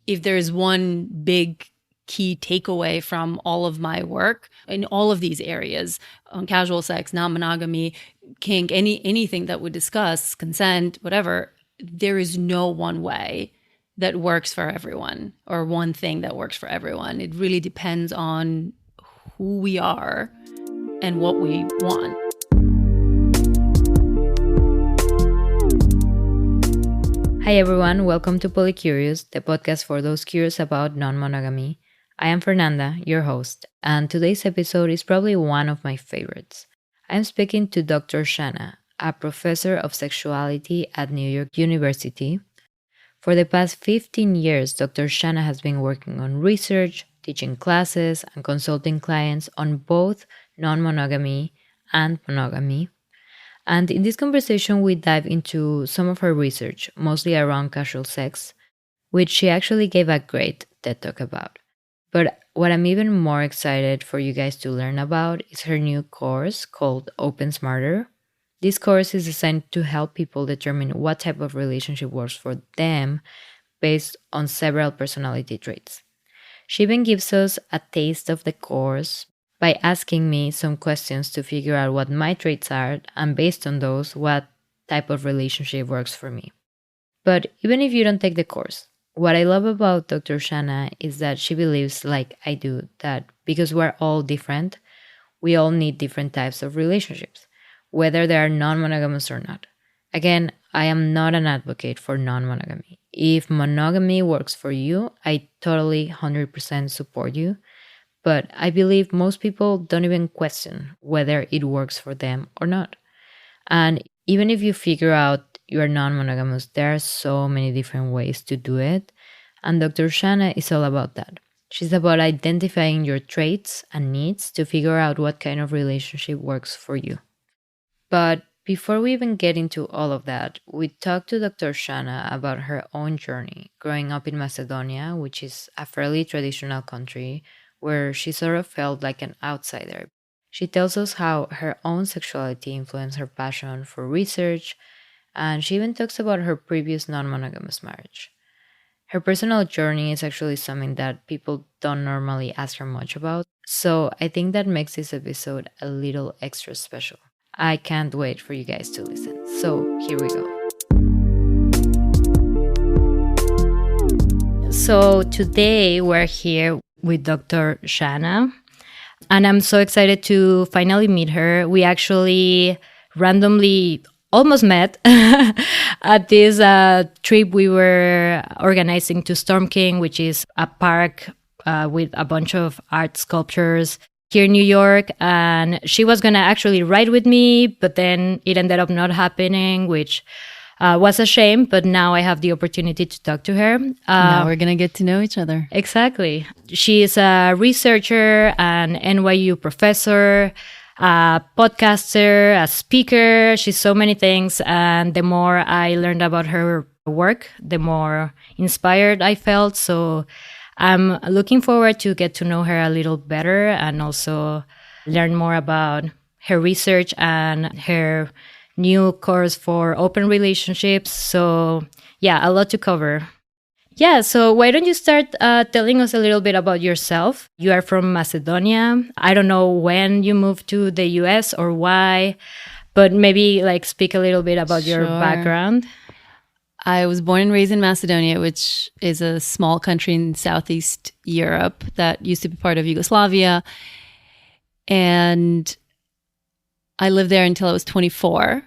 if there's one big key takeaway from all of my work in all of these areas, on casual sex, non-monogamy, kink, anything that we discuss, consent, whatever, there is no one way that works for everyone or one thing that works for everyone. It really depends on who we are and what we want. Hi everyone, welcome to Polycurious, the podcast for those curious about non-monogamy. I am Fernanda, your host, and today's episode is probably one of my favorites. I am speaking to Dr.Zhana, a professor of sexuality at New York University. For the past 15 years, Dr. Zhana has been working on research, teaching classes, and consulting clients on both non-monogamy and monogamy. And in this conversation, we dive into some of her research, mostly around casual sex, which she actually gave a great TED Talk about. But what I'm even more excited for you guys to learn about is her new course called Open Smarter. This course is designed to help people determine what type of relationship works for them based on several personality traits. She even gives us a taste of the course by asking me some questions to figure out what my traits are, and based on those, what type of relationship works for me. But even if you don't take the course, what I love about Dr. Zhana is that she believes, like I do, that because we're all different, we all need different types of relationships, whether they are non-monogamous or not. Again, I am not an advocate for non-monogamy. If monogamy works for you, I totally 100% support you. But I believe most people don't even question whether it works for them or not. And even if you figure out you are non-monogamous, there are so many different ways to do it. And Dr. Zhana is all about that. She's about identifying your traits and needs to figure out what kind of relationship works for you. But before we even get into all of that, we talked to Dr. Zhana about her own journey growing up in Macedonia, which is a fairly traditional country where she sort of felt like an outsider. She tells us how her own sexuality influenced her passion for research, and she even talks about her previous non-monogamous marriage. Her personal journey is actually something that people don't normally ask her much about, so I think that makes this episode a little extra special. I can't wait for you guys to listen, so here we go. So today we're here with Dr. Zhana, and I'm so excited to finally meet her. We actually randomly almost met at this trip we were organizing to Storm King, which is a park with a bunch of art sculptures here in New York. And she was going to actually ride with me, but then it ended up not happening, which was a shame. But now I have the opportunity to talk to her. Now we're going to get to know each other. Exactly. She is a researcher, an NYU professor, a podcaster, a speaker. She's so many things. And the more I learned about her work, the more inspired I felt. So I'm looking forward to get to know her a little better and also learn more about her research and her new course for open relationships. So yeah, a lot to cover. Yeah, so why don't you start telling us a little bit about yourself? You are from Macedonia. I don't know when you moved to the US or why, but maybe like speak a little bit about your background. I was born and raised in Macedonia, which is a small country in Southeast Europe that used to be part of Yugoslavia. And I lived there until I was 24.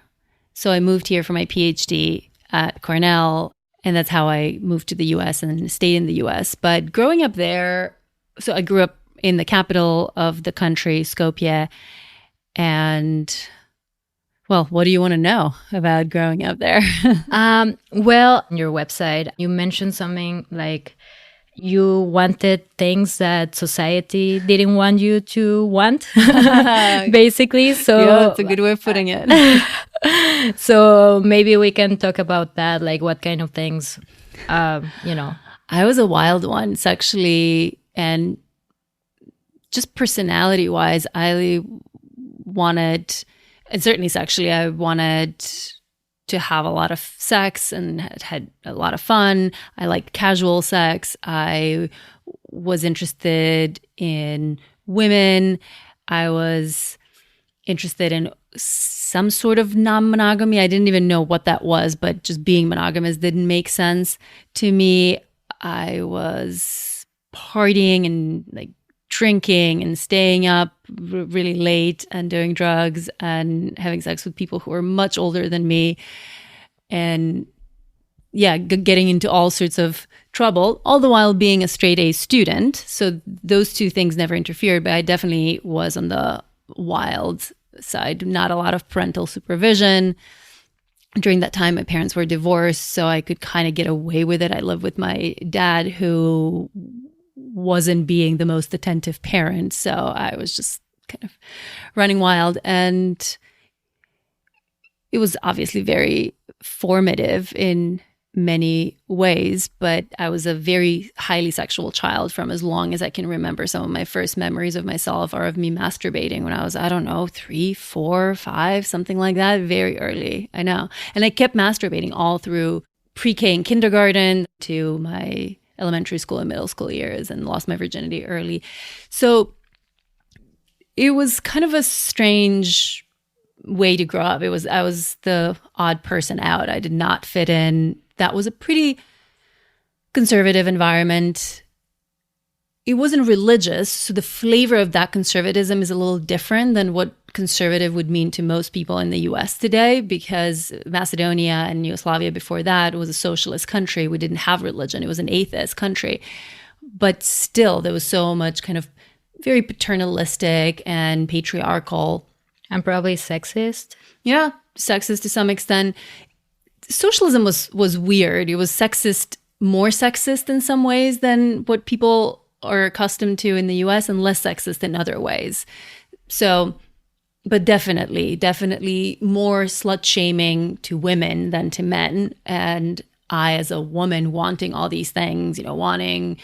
So I moved here for my PhD at Cornell. And that's how I moved to the US and stayed in the US. But growing up there, so I grew up in the capital of the country, Skopje. And, well, what do you want to know about growing up there? Well, on your website, you mentioned something like you wanted things that society didn't want you to want, basically. So yeah, that's a good way of putting it. So maybe we can talk about that, like what kind of things, I was a wild one sexually, and just personality-wise, I wanted, and certainly sexually, I wanted to have a lot of sex and had a lot of fun. I liked casual sex. I was interested in women. I was interested in some sort of non-monogamy. I didn't even know what that was, but just being monogamous didn't make sense to me. I was partying and like drinking and staying up really late and doing drugs and having sex with people who were much older than me. And yeah, getting into all sorts of trouble, all the while being a straight A student. So those two things never interfered, but I definitely was on the wild side. Not a lot of parental supervision. During that time, my parents were divorced, so I could kind of get away with it. I lived with my dad, who wasn't being the most attentive parent. So I was just kind of running wild. And it was obviously very formative in many ways, but I was a very highly sexual child from as long as I can remember. Some of my first memories of myself are of me masturbating when I was, I don't know, 3, 4, 5, something like that, very early. I know. And I kept masturbating all through pre-K and kindergarten to my elementary school and middle school years, and lost my virginity early. So it was kind of a strange way to grow up. I was the odd person out. I did not fit in. That was a pretty conservative environment. It wasn't religious, so the flavor of that conservatism is a little different than what conservative would mean to most people in the US today, because Macedonia and Yugoslavia before that was a socialist country. We didn't have religion. It was an atheist country. But still, there was so much kind of very paternalistic and patriarchal. And probably sexist. Yeah, sexist to some extent. Socialism was weird. It was sexist, more sexist in some ways than what people are accustomed to in the US, and less sexist in other ways. So, but definitely more slut-shaming to women than to men. And I, as a woman, wanting all these things, wanting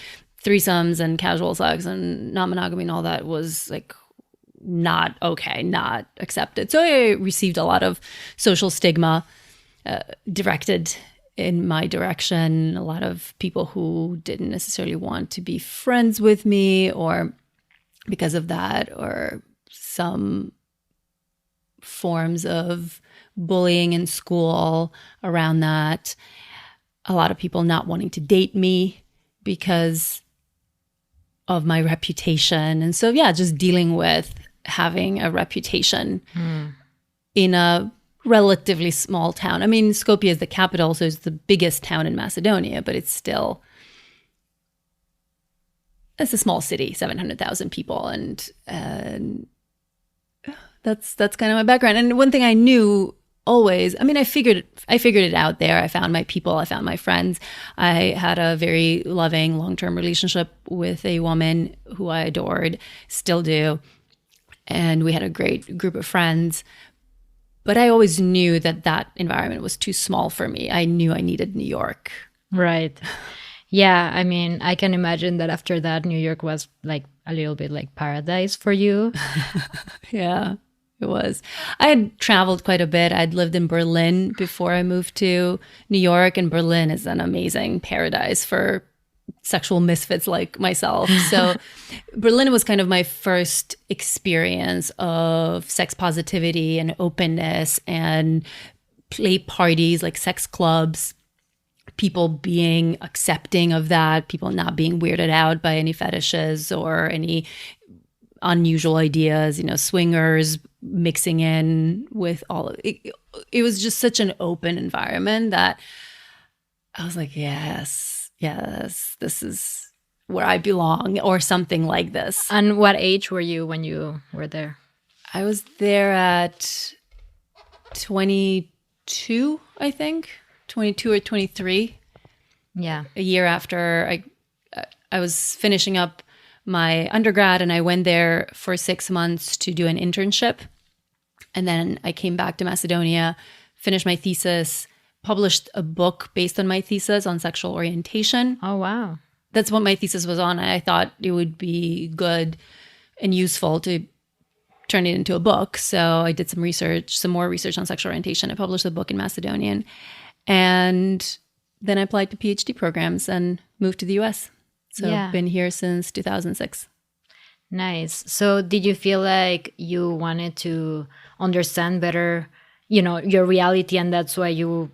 threesomes and casual sex and non-monogamy and all that, was like not okay, not accepted. So I received a lot of social stigma directed in my direction. A lot of people who didn't necessarily want to be friends with me, or because of that, or some forms of bullying in school around that. A lot of people not wanting to date me because of my reputation. And so, yeah, just dealing with having a reputation in a relatively small town. I mean, Skopje is the capital, so it's the biggest town in Macedonia, but it's a small city, 700,000 people. And that's kind of my background. And one thing I knew always, I mean, I figured it out there. I found my people, I found my friends. I had a very loving long-term relationship with a woman who I adored, still do. And we had a great group of friends. But I always knew that environment was too small for me. I knew I needed New York. Right. Yeah, I mean, I can imagine that after that, New York was like a little bit like paradise for you. Yeah, it was. I had traveled quite a bit. I'd lived in Berlin before I moved to New York, and Berlin is an amazing paradise for sexual misfits like myself. So Berlin was kind of my first experience of sex positivity and openness, and play parties, like sex clubs, people being accepting of that, people not being weirded out by any fetishes or any unusual ideas, swingers mixing in with all of it. It was just such an open environment that I was like, yes, this is where I belong, or something like this. And what age were you when you were there? I was there at 22, I think, 22 or 23. Yeah. A year after I was finishing up my undergrad, and I went there for 6 months to do an internship. And then I came back to Macedonia, finished my thesis, published a book based on my thesis on sexual orientation. Oh, wow. That's what my thesis was on. I thought it would be good and useful to turn it into a book. So I did some more research on sexual orientation. I published a book in Macedonian. And then I applied to PhD programs and moved to the US. So I've been here since 2006. Nice. So did you feel like you wanted to understand better, your reality, and that's why you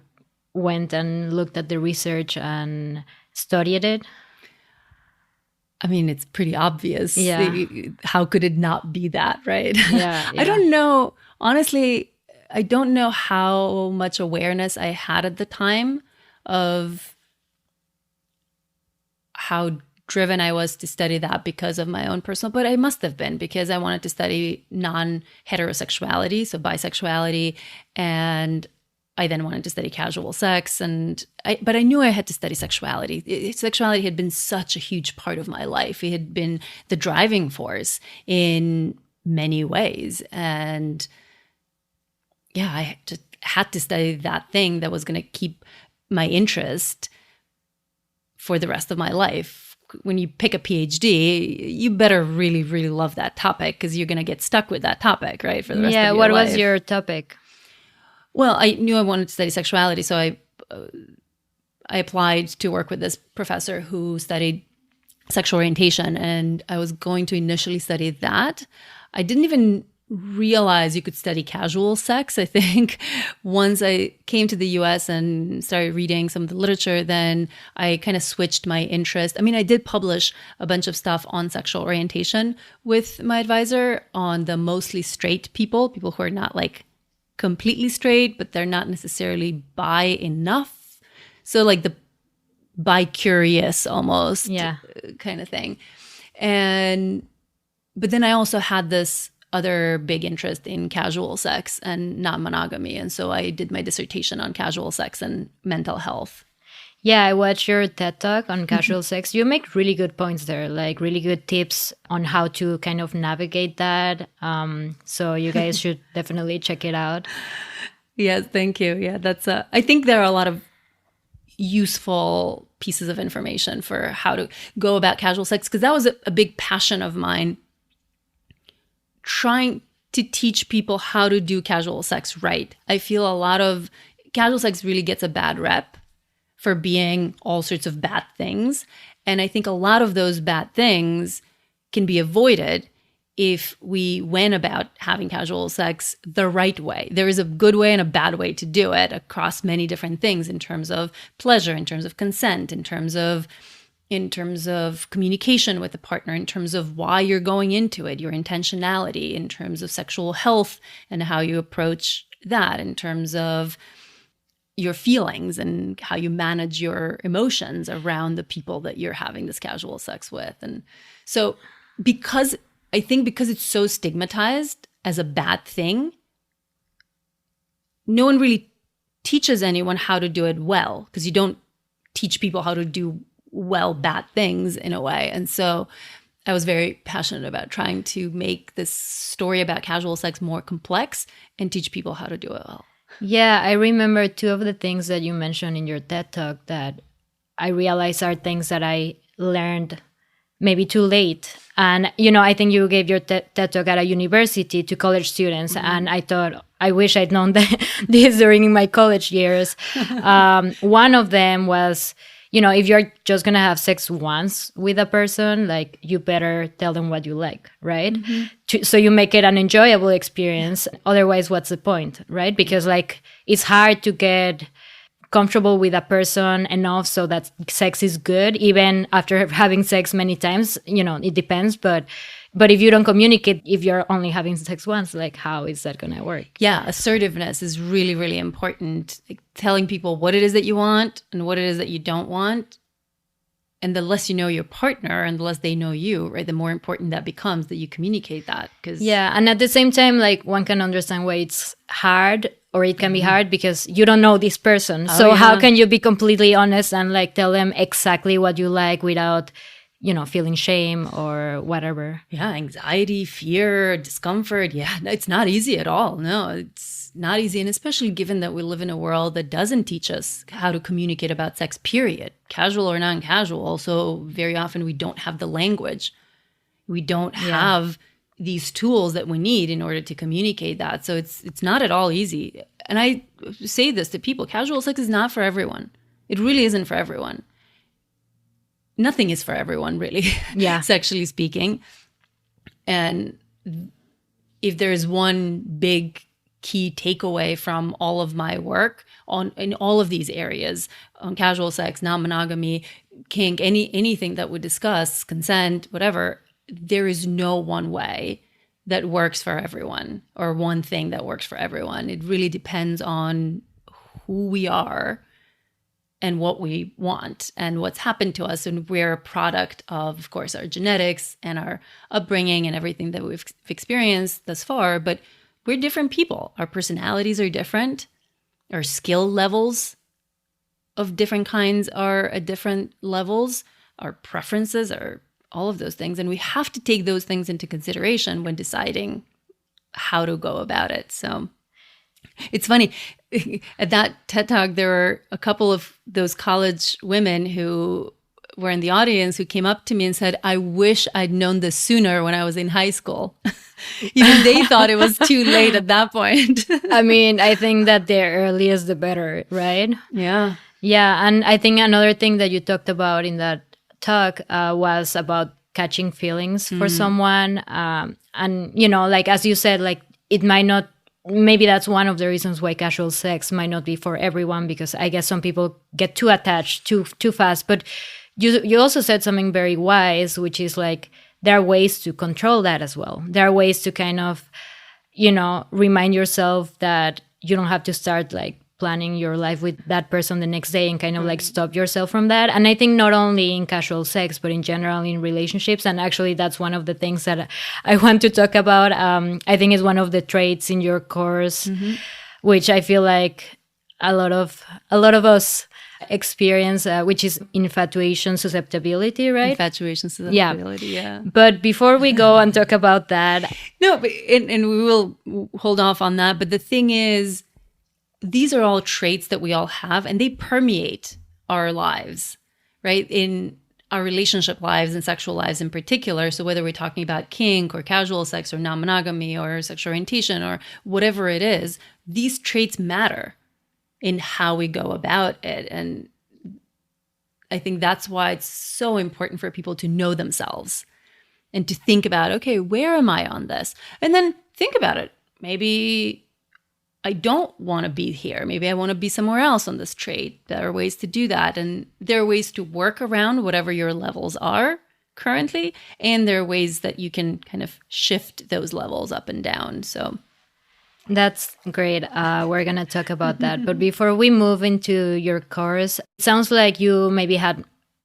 went and looked at the research and studied it? I mean, it's pretty obvious. Yeah. How could it not be that, right? Yeah. I don't know. Honestly, I don't know how much awareness I had at the time of how driven I was to study that because of my own personal, but I must have been, because I wanted to study non-heterosexuality, so bisexuality, and I then wanted to study casual sex, but I knew I had to study sexuality. Sexuality had been such a huge part of my life. It had been the driving force in many ways, and yeah, I just had to study that thing that was going to keep my interest for the rest of my life. When you pick a PhD, you better really, really love that topic, because you're going to get stuck with that topic, right, for the rest of your life. Yeah, what was your topic? Well, I knew I wanted to study sexuality, so I applied to work with this professor who studied sexual orientation, and I was going to initially study that. I didn't even realize you could study casual sex. I think once I came to the US and started reading some of the literature, then I kind of switched my interest. I mean, I did publish a bunch of stuff on sexual orientation with my advisor on the mostly straight people who are not like completely straight, but they're not necessarily bi enough. So like the bi-curious almost kind of thing. But then I also had this other big interest in casual sex and non-monogamy. And so I did my dissertation on casual sex and mental health. Yeah, I watched your TED Talk on casual sex. You make really good points there, like really good tips on how to kind of navigate that. So you guys should definitely check it out. Yes, thank you. Yeah, I think there are a lot of useful pieces of information for how to go about casual sex, because that was a big passion of mine, trying to teach people how to do casual sex right. I feel a lot of casual sex really gets a bad rep for being all sorts of bad things. And I think a lot of those bad things can be avoided if we went about having casual sex the right way. There is a good way and a bad way to do it across many different things, in terms of pleasure, in terms of consent, in terms of communication with the partner, in terms of why you're going into it, your intentionality, in terms of sexual health and how you approach that, in terms of your feelings and how you manage your emotions around the people that you're having this casual sex with. And so because it's so stigmatized as a bad thing, no one really teaches anyone how to do it well, because you don't teach people how to do well bad things in a way. And so I was very passionate about trying to make this story about casual sex more complex and teach people how to do it well. Yeah, I remember two of the things that you mentioned in your TED Talk that I realized are things that I learned maybe too late. And, I think you gave your TED Talk at a university to college students. Mm-hmm. And I thought, I wish I'd known this during my college years. One of them was, if you're just going to have sex once with a person, like, you better tell them what you like, right? Mm-hmm. So you make it an enjoyable experience. Otherwise, what's the point, right? Because it's hard to get comfortable with a person enough so that sex is good, even after having sex many times. It depends, but if you don't communicate, if you're only having sex once, how is that going to work? Yeah, assertiveness is really, really important. Telling people what it is that you want and what it is that you don't want. And the less you know your partner and the less they know you, right, the more important that becomes that you communicate that. Yeah, and at the same time, one can understand why it's hard, or it can be hard because you don't know this person. How can you be completely honest and tell them exactly what you like without feeling shame or whatever? Yeah, anxiety, fear, discomfort. Yeah, it's not easy at all. No, it's not easy. And especially given that we live in a world that doesn't teach us how to communicate about sex, period. Casual or non-casual. Also, very often we don't have the language. We don't have these tools that we need in order to communicate that. So it's not at all easy. And I say this to people, casual sex is not for everyone. It really isn't for everyone. Nothing is for everyone, really, Yeah. sexually speaking. And if there's one big key takeaway from all of my work in all of these areas, on casual sex, non-monogamy, kink, anything that we discuss, consent, whatever, there is no one way that works for everyone or one thing that works for everyone. It really depends on who we are and what we want and what's happened to us. And we're a product of course, our genetics and our upbringing and everything that we've experienced thus far. But we're different people. Our personalities are different. Our skill levels of different kinds are at different levels. Our preferences are all of those things. And we have to take those things into consideration when deciding how to go about it. So it's funny. At that TED Talk, there were a couple of those college women who were in the audience who came up to me and said, I wish I'd known this sooner when I was in high school. Even they thought it was too late at that point. I mean, I think that the earliest the better, right? Yeah. Yeah. And I think another thing that you talked about in that talk was about catching feelings for someone. And, you know, like, as you said, like, it might not, maybe that's one of the reasons why casual sex might not be for everyone, because I guess some people get too attached too fast. But you also said something very wise, which is like, there are ways to control that as well. There are ways to kind of, you know, remind yourself that you don't have to start like planning your life with that person the next day and kind of like stop yourself from that. And I think not only in casual sex, but in general in relationships. And actually, that's one of the things that I want to talk about. I think is one of the traits in your course, which I feel like a lot of us experience, which is infatuation, susceptibility, right? Infatuation, susceptibility, yeah. But before we go and talk about that, no, but and we will hold off on that. But the thing is, these are all traits that we all have, and they permeate our lives, right? In our relationship lives and sexual lives in particular. So whether we're talking about kink or casual sex or non-monogamy or sexual orientation or whatever it is, these traits matter in how we go about it. And I think that's why it's so important for people to know themselves and to think about, okay, where am I on this? And then think about it. Maybe I don't want to be here. Maybe I want to be somewhere else on this trait. There are ways to do that. And there are ways to work around whatever your levels are currently. And there are ways that you can kind of shift those levels up and down. So that's great. We're going to talk about that. But before we move into your course, it sounds like you maybe had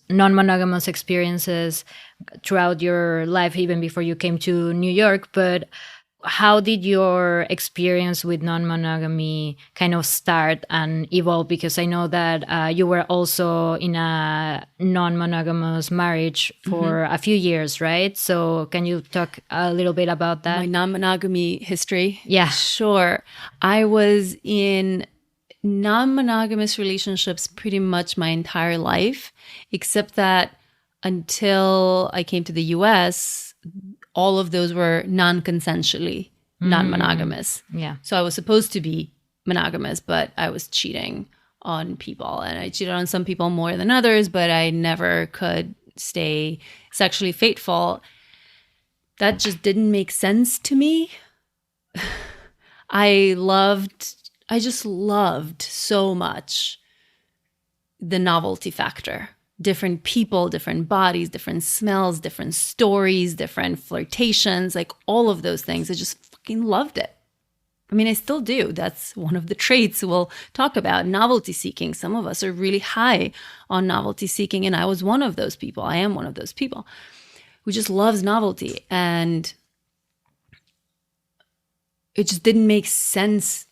non-monogamous experiences throughout your life, even before you came to New York. But how did your experience with non-monogamy kind of start and evolve? Because I know that you were also in a non-monogamous marriage for a few years, right? So can you talk a little bit about that? My non-monogamy history? Yeah. Sure. I was in non-monogamous relationships pretty much my entire life, except that until I came to the US, all of those were non-consensually non-monogamous. Yeah. So I was supposed to be monogamous, but I was cheating on people. And I cheated on some people more than others, but I never could stay sexually faithful. That just didn't make sense to me. I just loved so much the novelty factor. Different people, different bodies, different smells, different stories, different flirtations, like all of those things. I just fucking loved it. I mean, I still do. That's one of the traits we'll talk about, novelty seeking. Some of us are really high on novelty seeking, and I was one of those people. I am one of those people who just loves novelty. And it just didn't make sense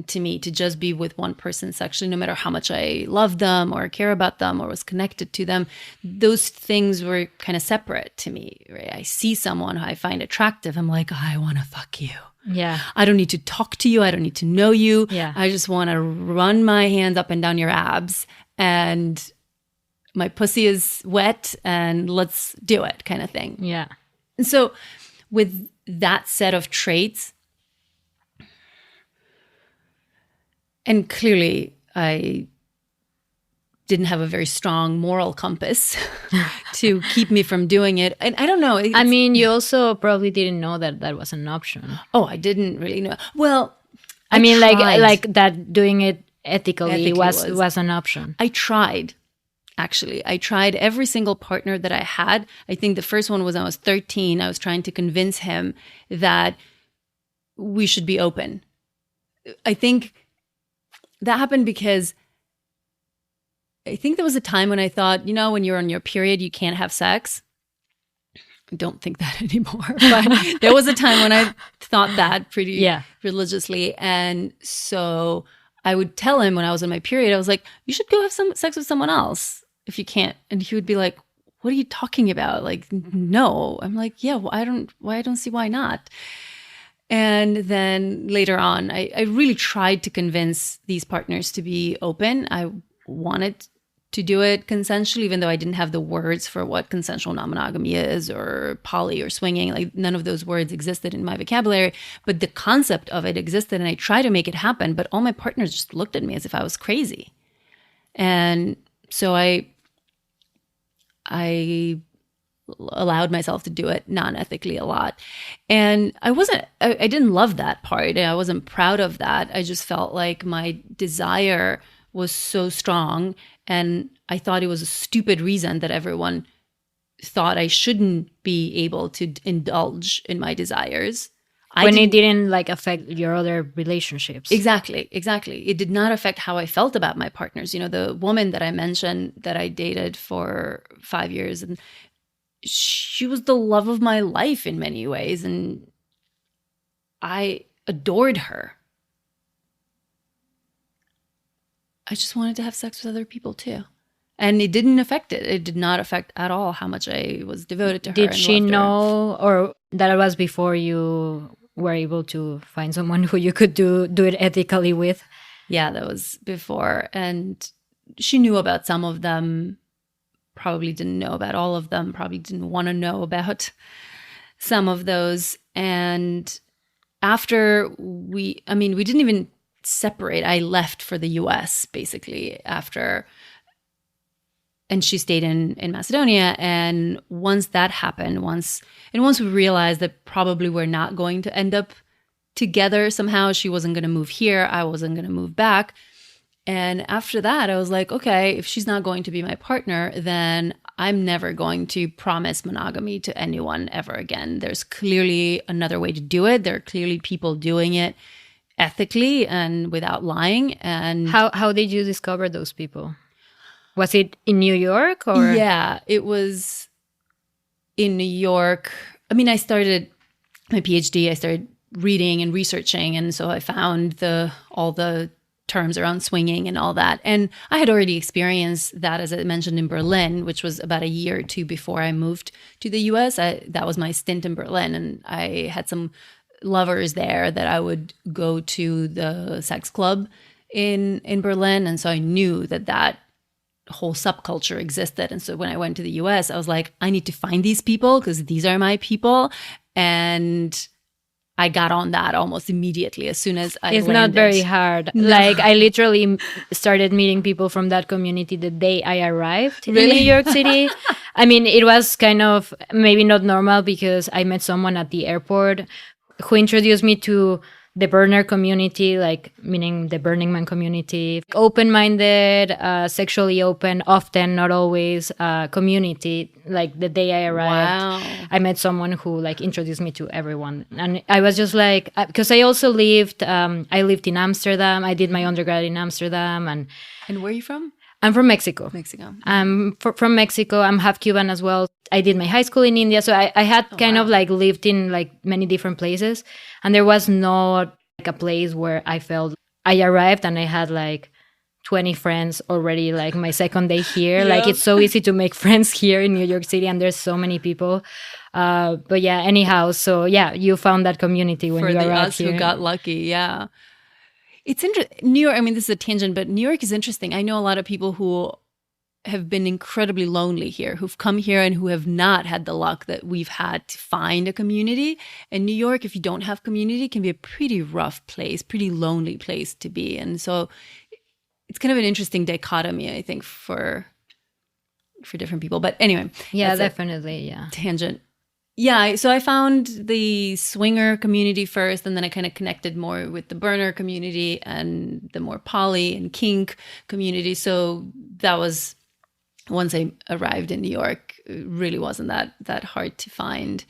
to me to just be with one person sexually, no matter how much I love them or care about them or was connected to them. Those things were kind of separate to me, right? I see someone who I find attractive. I'm like, I want to fuck you. Yeah. I don't need to talk to you. I don't need to know you. Yeah. I just want to run my hands up and down your abs and my pussy is wet and let's do it kind of thing. Yeah. And so with that set of traits. And clearly, I didn't have a very strong moral compass to keep me from doing it. And I don't know. I mean, you also probably didn't know that that was an option. Oh, I didn't really know. Well, I mean, tried. like that doing it ethically was an option. I tried. Actually, I tried every single partner that I had. I think the first one was when I was 13. I was trying to convince him that we should be open. I think that happened because I think there was a time when I thought, when you're on your period, you can't have sex. I don't think that anymore. But there was a time when I thought that pretty religiously. And so I would tell him when I was on my period, I was like, you should go have some sex with someone else if you can't. And he would be like, what are you talking about? Like, no. I'm like, yeah, I don't see why not. And then later on, I really tried to convince these partners to be open. I wanted to do it consensually, even though I didn't have the words for what consensual non-monogamy is or poly or swinging. Like none of those words existed in my vocabulary, but the concept of it existed, and I tried to make it happen. But all my partners just looked at me as if I was crazy. And so I allowed myself to do it non-ethically a lot. And I didn't love that part. I wasn't proud of that. I just felt like my desire was so strong, and I thought it was a stupid reason that everyone thought I shouldn't be able to indulge in my desires. When it didn't affect your other relationships. Exactly. It did not affect how I felt about my partners. The woman that I mentioned that I dated for 5 years, and she was the love of my life in many ways, and I adored her. I just wanted to have sex with other people too. And it didn't affect it. It did not affect at all how much I was devoted to her. Did she know, or that was before you were able to find someone who you could do it ethically with? Yeah, that was before. And she knew about some of them, probably didn't know about all of them, probably didn't want to know about some of those. And after we didn't even separate. I left for the US basically after, and she stayed in Macedonia. And once that happened, once we realized that probably we're not going to end up together somehow, she wasn't going to move here, I wasn't going to move back. And after that, I was like, okay, if she's not going to be my partner, then I'm never going to promise monogamy to anyone ever again. There's clearly another way to do it. There are clearly people doing it ethically and without lying. And how did you discover those people? Was it in New York or? Yeah, it was in New York. I mean, I started my PhD, I started reading and researching. And so I found all the terms around swinging and all that. And I had already experienced that, as I mentioned, in Berlin, which was about a year or two before I moved to the US. That was my stint in Berlin. And I had some lovers there that I would go to the sex club in Berlin. And so I knew that whole subculture existed. And so when I went to the US, I was like, I need to find these people because these are my people. And I got on that almost immediately as soon as I It's landed. not very hard. No. I literally started meeting people from that community the day I arrived in New York City. I mean, it was kind of maybe not normal because I met someone at the airport who introduced me to the burner community, meaning the Burning Man community, open-minded, sexually open, often, not always, community. The day I arrived, Wow. I met someone who introduced me to everyone. And I was just because I also lived in Amsterdam. I did my undergrad in Amsterdam. And where are you from? I'm from Mexico. Mexico. I'm from Mexico. I'm half Cuban as well. I did my high school in India. So I had of lived in many different places. And there was not a place where I felt I arrived and I had 20 friends already my second day here. Yeah. It's so easy to make friends here in New York City and there's so many people. But yeah, anyhow. So yeah, you found that community when you arrived here. For who got lucky, yeah. It's interesting. New York, I mean, this is a tangent, but New York is interesting. I know a lot of people who have been incredibly lonely here, who've come here and who have not had the luck that we've had to find a community. And New York, if you don't have community, can be a pretty rough place, pretty lonely place to be. And so it's kind of an interesting dichotomy, I think, for different people. But anyway. Yeah, definitely. Yeah. Tangent. Yeah, so I found the swinger community first, and then I kind of connected more with the burner community and the more poly and kink community. So that was, once I arrived in New York, it really wasn't that hard to find.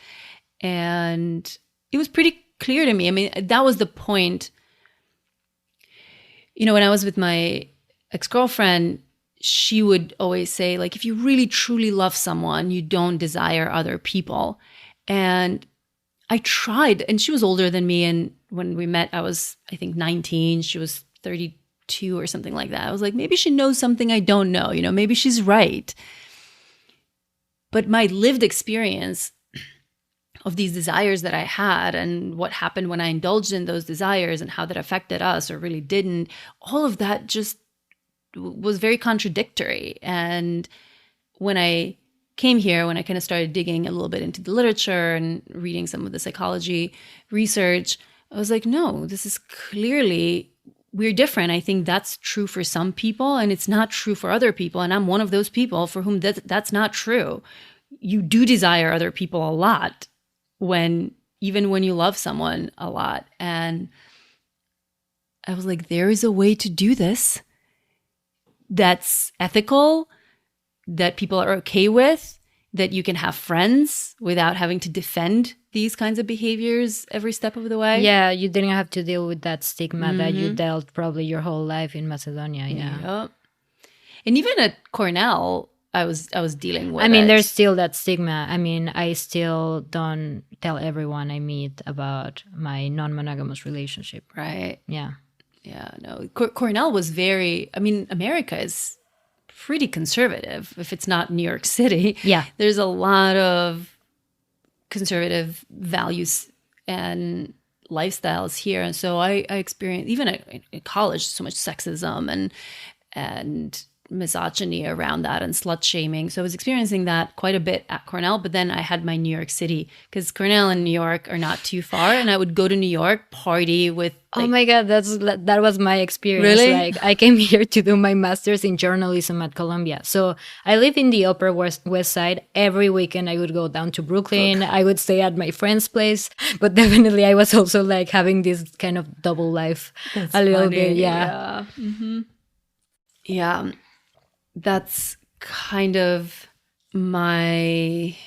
And it was pretty clear to me. I mean, that was the point. You know, when I was with my ex-girlfriend, she would always say, like, if you really truly love someone, you don't desire other people. And I tried, and she was older than me. And when we met, I was, I think, 19. She was 32 or something like that. I was like, maybe she knows something I don't know. You know, maybe she's right. But my lived experience of these desires that I had and what happened when I indulged in those desires and how that affected us or really didn't, all of that just was very contradictory. And when I came here, when I kind of started digging a little bit into the literature and reading some of the psychology research, I was like, no, this is clearly, we're different. I think that's true for some people and it's not true for other people. And I'm one of those people for whom that's not true. You do desire other people a lot, even when you love someone a lot. And I was like, there is a way to do this that's ethical, that people are okay with, that you can have friends without having to defend these kinds of behaviors every step of the way. Yeah, you didn't have to deal with that stigma that you dealt probably your whole life in Macedonia. Yeah. Yep. And even at Cornell, I was dealing with there's still that stigma. I mean, I still don't tell everyone I meet about my non-monogamous relationship. Right. Yeah. Yeah, no. Cornell was America is pretty conservative if it's not New York City. Yeah. There's a lot of conservative values and lifestyles here. And so I experienced, even in college, so much sexism and misogyny around that and slut-shaming. So I was experiencing that quite a bit at Cornell, but then I had my New York City, because Cornell and New York are not too far, and I would go to New York, party with... oh my God, that was my experience. Really? Like, I came here to do my master's in journalism at Columbia. So I live in the Upper West Side. Every weekend I would go down to Brooklyn. I would stay at my friend's place. But definitely I was also like having this kind of double life. That's a little funny. bit, Yeah. Mm-hmm. Yeah. That's kind of my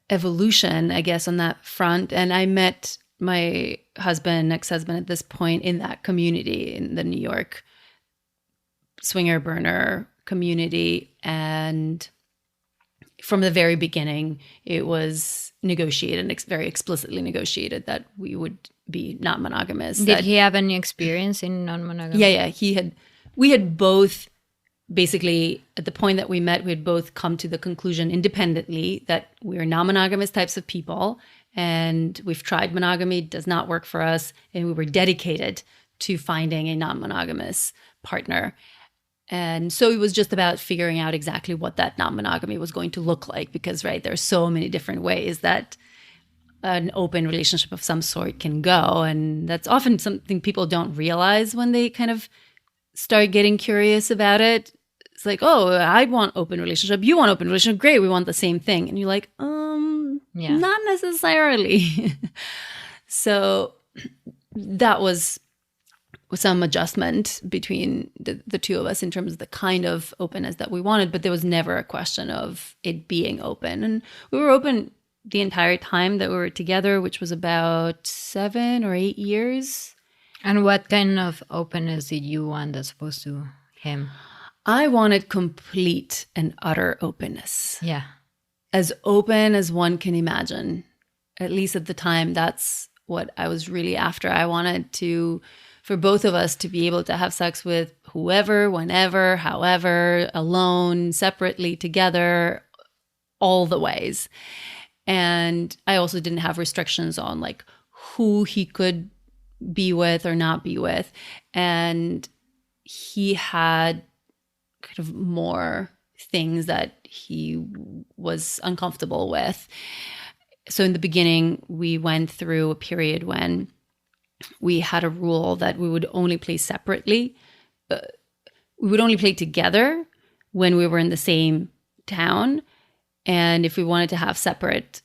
evolution, I guess, on that front. And I met my ex-husband at this point in that community, in the New York swinger burner community. And from the very beginning, it was negotiated and very explicitly negotiated that we would be not monogamous. Did he have any experience in non-monogamy? Yeah. We had both, basically, at the point that we met, we had both come to the conclusion independently that we're non-monogamous types of people, and we've tried monogamy, it does not work for us, and we were dedicated to finding a non-monogamous partner. And so it was just about figuring out exactly what that non-monogamy was going to look like, because, right, there are so many different ways that an open relationship of some sort can go, and that's often something people don't realize when they kind of start getting curious about it. It's like, oh, I want open relationship. You want open relationship. Great. We want the same thing. And you're like, not necessarily. So that was some adjustment between the two of us in terms of the kind of openness that we wanted, but there was never a question of it being open. And we were open the entire time that we were together, which was about 7 or 8 years. And what kind of openness did you want as opposed to him? I wanted complete and utter openness. Yeah. As open as one can imagine. At least at the time, that's what I was really after. I wanted for both of us to be able to have sex with whoever, whenever, however, alone, separately, together, all the ways. And I also didn't have restrictions on like who he could be with or not be with. And he had kind of more things that he was uncomfortable with. So in the beginning, we went through a period when we had a rule that we would only play separately. We would only play together when we were in the same town. And if we wanted to have separate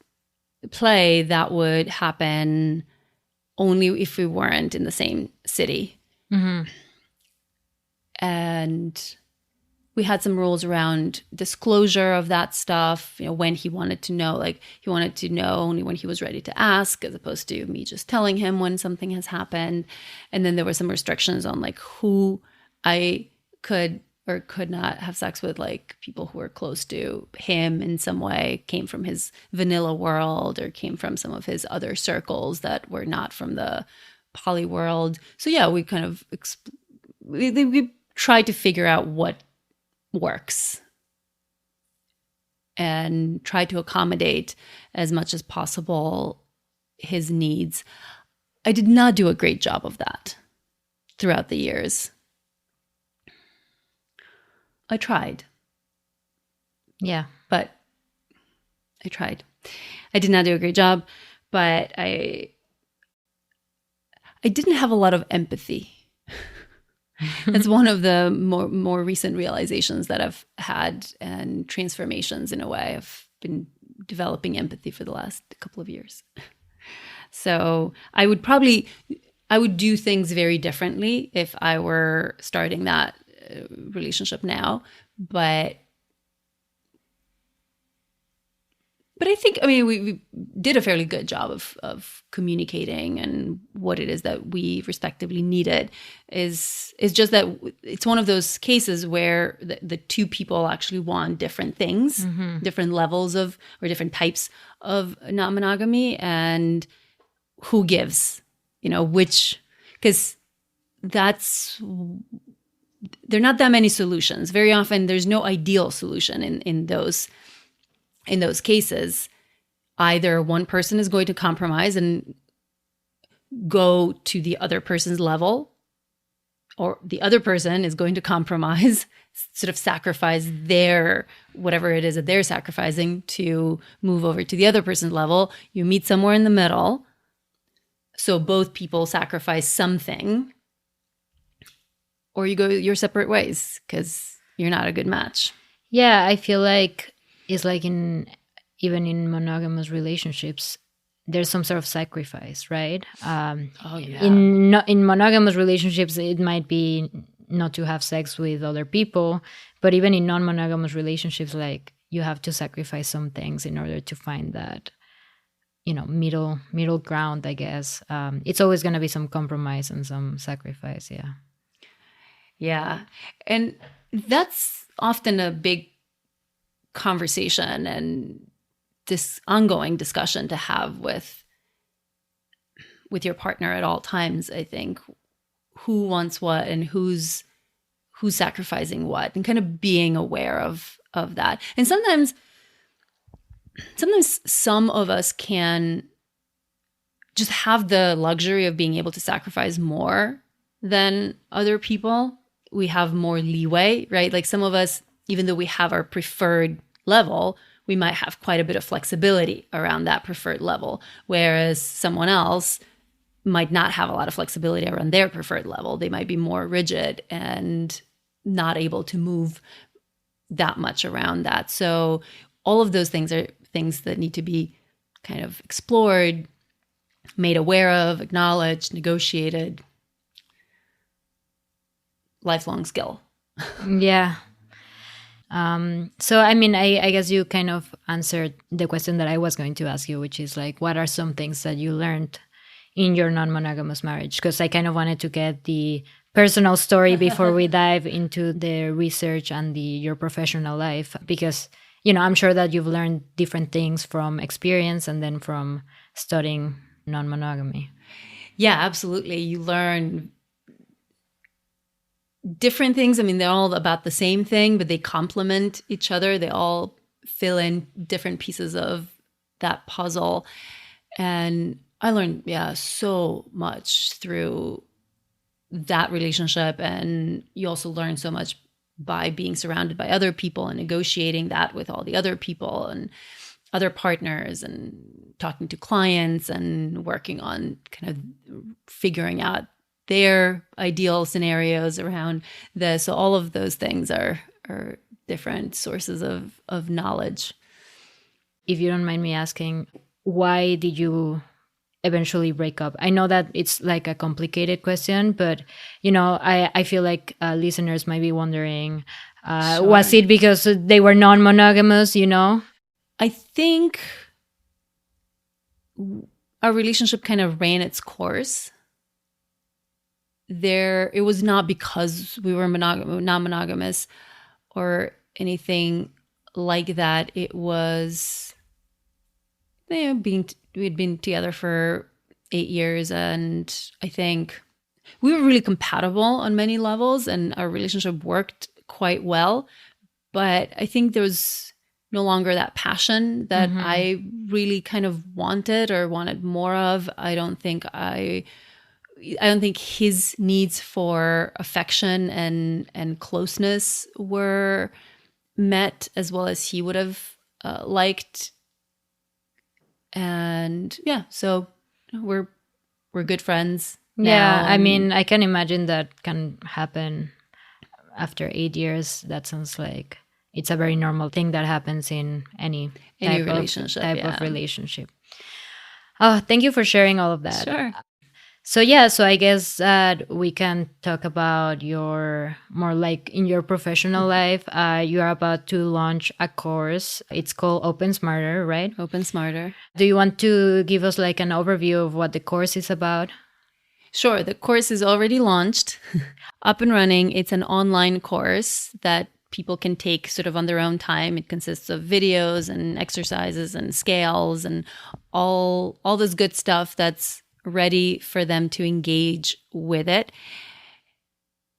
play, that would happen only if we weren't in the same city. Mm-hmm. And we had some rules around disclosure of that stuff, when he wanted to know, like he wanted to know only when he was ready to ask, as opposed to me just telling him when something has happened. And then there were some restrictions on like who I could or could not have sex with, like people who were close to him in some way, came from his vanilla world or came from some of his other circles that were not from the poly world. So yeah, we kind of we tried to figure out what works and try to accommodate as much as possible his needs. I did not do a great job of that throughout the years. I tried. Yeah. But I tried. I did not do a great job, but I didn't have a lot of empathy. That's one of the more recent realizations that I've had, and transformations in a way. I've been developing empathy for the last couple of years. So I would do things very differently if I were starting that relationship now. But I think, we did a fairly good job of communicating, and what it is that we respectively needed is just that it's one of those cases where the two people actually want different things, different levels of, or different types of non-monogamy, and who gives, which, because there are not that many solutions. Very often there's no ideal solution in those cases. Either one person is going to compromise and go to the other person's level, or the other person is going to compromise, sort of sacrifice whatever it is that they're sacrificing to move over to the other person's level. You meet somewhere in the middle. So both people sacrifice something, or you go your separate ways because you're not a good match. Yeah, I feel like it's like even in monogamous relationships, there's some sort of sacrifice, right? In monogamous relationships, it might be not to have sex with other people, but even in non-monogamous relationships, like you have to sacrifice some things in order to find that, middle ground, I guess. It's always going to be some compromise and some sacrifice. Yeah. Yeah. And that's often a big conversation and this ongoing discussion to have with your partner at all times. I think who wants what and who's sacrificing what, and kind of being aware of that. And sometimes some of us can just have the luxury of being able to sacrifice more than other people. We have more leeway, right? Like some of us, even though we have our preferred level, we might have quite a bit of flexibility around that preferred level, whereas someone else might not have a lot of flexibility around their preferred level. They might be more rigid and not able to move that much around that. So all of those things are things that need to be kind of explored, made aware of, acknowledged, negotiated. Lifelong skill. Yeah. So, I guess you kind of answered the question that I was going to ask you, which is like, what are some things that you learned in your non-monogamous marriage? Because I kind of wanted to get the personal story before we dive into the research and your professional life, because, I'm sure that you've learned different things from experience and then from studying non-monogamy. Yeah, absolutely. You learn different things. They're all about the same thing, but they complement each other. They all fill in different pieces of that puzzle. And I learned, so much through that relationship. And you also learn so much by being surrounded by other people and negotiating that with all the other people and other partners and talking to clients and working on kind of figuring out their ideal scenarios around this. So all of those things are different sources of knowledge. If you don't mind me asking, why did you eventually break up? I know that it's like a complicated question, but I feel like listeners might be wondering, Sure. Was it because they were non-monogamous? I think our relationship kind of ran its course. It was not because we were non-monogamous or anything like that. It was, we had been together for 8 years, and I think we were really compatible on many levels, and our relationship worked quite well. But I think there was no longer that passion that I really kind of wanted more of. I don't think his needs for affection and closeness were met as well as he would have liked. And yeah, so we're good friends now. Yeah, I mean, I can imagine that can happen after 8 years. That sounds like it's a very normal thing that happens in any type of relationship. Oh, thank you for sharing all of that. Sure. So I guess that we can talk about your more like in your professional life. You are about to launch a course. It's called Open Smarter, right? Open Smarter. Do you want to give us like an overview of what the course is about? Sure. The course is already launched, up and running. It's an online course that people can take sort of on their own time. It consists of videos and exercises and scales and all this good stuff that's ready for them to engage with it.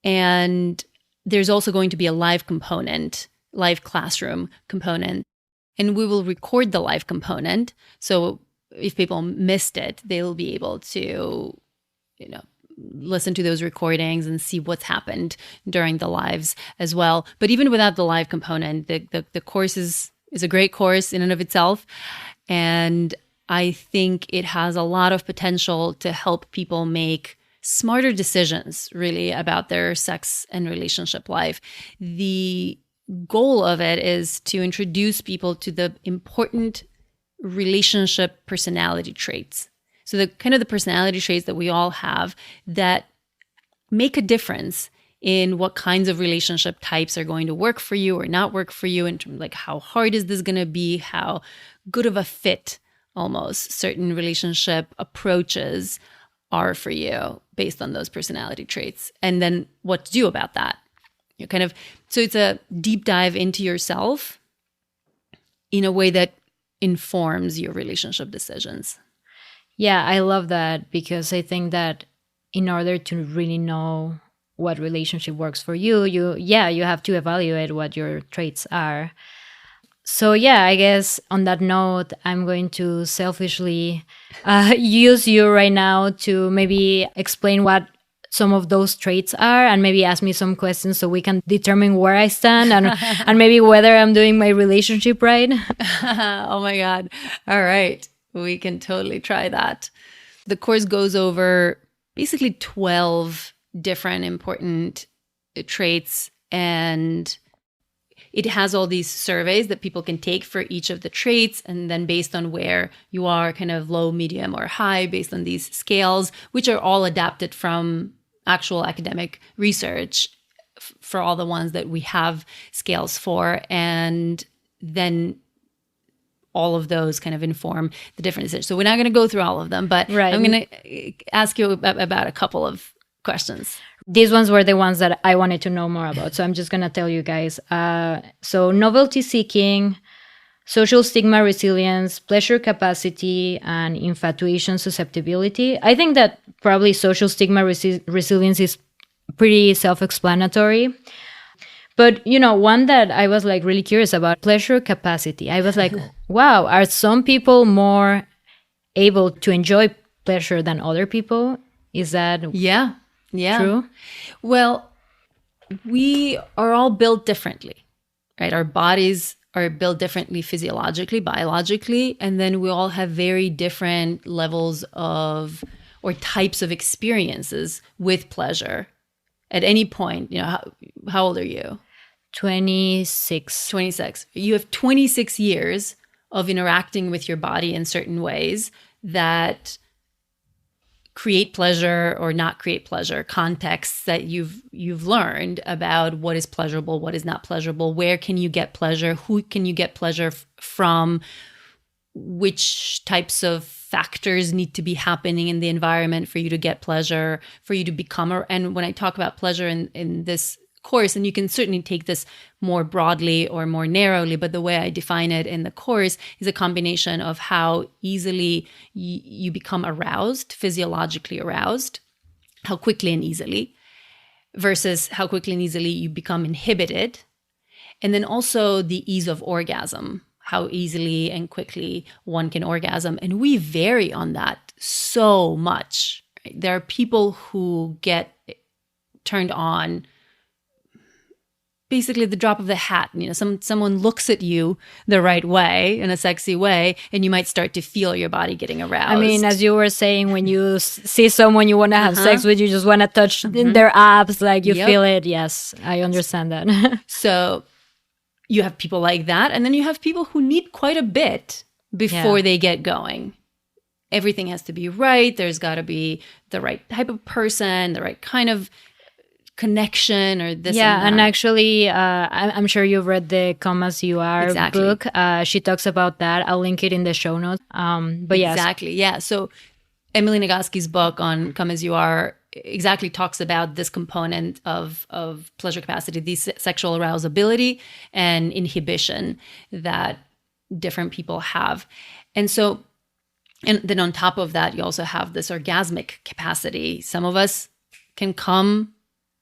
And there's also going to be a live classroom component. And we will record the live component. So if people missed it, they'll be able to, listen to those recordings and see what's happened during the lives as well. But even without the live component, the course is a great course in and of itself. And I think it has a lot of potential to help people make smarter decisions, really, about their sex and relationship life. The goal of it is to introduce people to the important relationship personality traits. So the kind of the personality traits that we all have that make a difference in what kinds of relationship types are going to work for you or not work for you, in terms of like how hard is this going to be, how good of a fit almost certain relationship approaches are for you based on those personality traits, and then what to do about that. So it's a deep dive into yourself in a way that informs your relationship decisions. Yeah, I love that, because I think that in order to really know what relationship works for you, you have to evaluate what your traits are. So I guess on that note, I'm going to selfishly use you right now to maybe explain what some of those traits are, and maybe ask me some questions so we can determine where I stand and maybe whether I'm doing my relationship right. Oh my God. All right. We can totally try that. The course goes over basically 12 different important traits, and it has all these surveys that people can take for each of the traits. And then based on where you are, kind of low, medium, or high, based on these scales, which are all adapted from actual academic research for all the ones that we have scales for. And then all of those kind of inform the different decisions. So we're not going to go through all of them, but right. I'm going to ask you about a couple of questions. These ones were the ones that I wanted to know more about. So I'm just going to tell you guys. So novelty seeking, social stigma resilience, pleasure capacity, and infatuation susceptibility. I think that probably social stigma resilience is pretty self-explanatory. But, one that I was like really curious about, pleasure capacity. I was like, wow, are some people more able to enjoy pleasure than other people? Is that yeah true? Well, we are all built differently, right? Our bodies are built differently physiologically, biologically, and then we all have very different levels of or types of experiences with pleasure. At any point, how old are you? 26. 26. You have 26 years of interacting with your body in certain ways that create pleasure or not create pleasure, contexts that you've learned about what is pleasurable, what is not pleasurable, where can you get pleasure, who can you get pleasure from, which types of factors need to be happening in the environment for you to get pleasure, for you to become and when I talk about pleasure in this course, and you can certainly take this more broadly or more narrowly, but the way I define it in the course is a combination of how easily you become aroused, physiologically aroused, how quickly and easily, versus how quickly and easily you become inhibited, and then also the ease of orgasm, how easily and quickly one can orgasm. And we vary on that so much. Right? There are people who get turned on basically the drop of the hat. Someone looks at you the right way, in a sexy way, and you might start to feel your body getting aroused. I mean, as you were saying, when you see someone you want to have sex with, you just want to touch their abs, like you feel it. Yes, I understand that. So you have people like that, and then you have people who need quite a bit before they get going. Everything has to be right. There's got to be the right type of person, the right kind of connection or this and actually I'm sure you've read the Come As You Are book. She talks about that. I'll link it in the show notes. But yes. Exactly, yeah. So Emily Nagoski's book on Come As You Are exactly talks about this component of pleasure capacity, the sexual arousability and inhibition that different people have. And then on top of that, you also have this orgasmic capacity. Some of us can come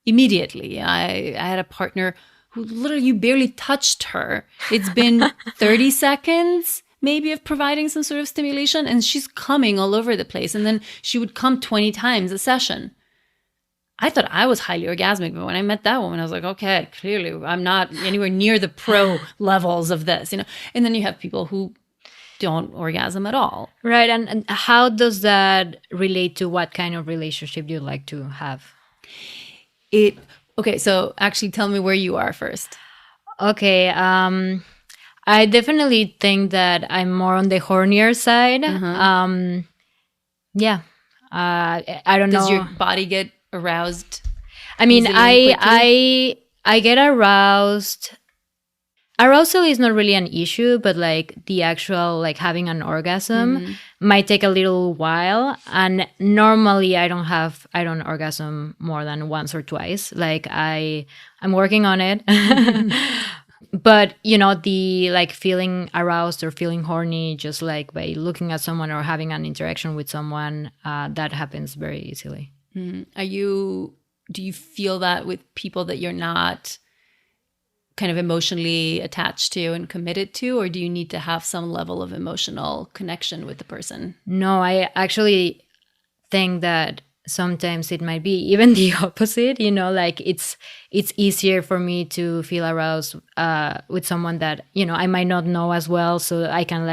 immediately. I had a partner who literally, you barely touched her. It's been 30 seconds maybe of providing some sort of stimulation, and she's coming all over the place. And then she would come 20 times a session. I thought I was highly orgasmic, but when I met that woman, I was like, okay, clearly I'm not anywhere near the pro levels of this, And then you have people who don't orgasm at all. Right. And how does that relate to what kind of relationship you like to have? Okay, so actually tell me where you are first. Okay, I definitely think that I'm more on the hornier side. I don't know. Does your body get aroused? I mean, I get aroused. Arousal is not really an issue, but like the actual having an orgasm might take a little while. And normally I don't orgasm more than once or twice. Like I'm working on it. But the feeling aroused or feeling horny just like by looking at someone or having an interaction with someone, that happens very easily. Do you feel that with people that you're not kind of emotionally attached to and committed to, or do you need to have some level of emotional connection with the person? No, I actually think that sometimes it might be even the opposite. It's easier for me to feel aroused with someone that I might not know as well, so I can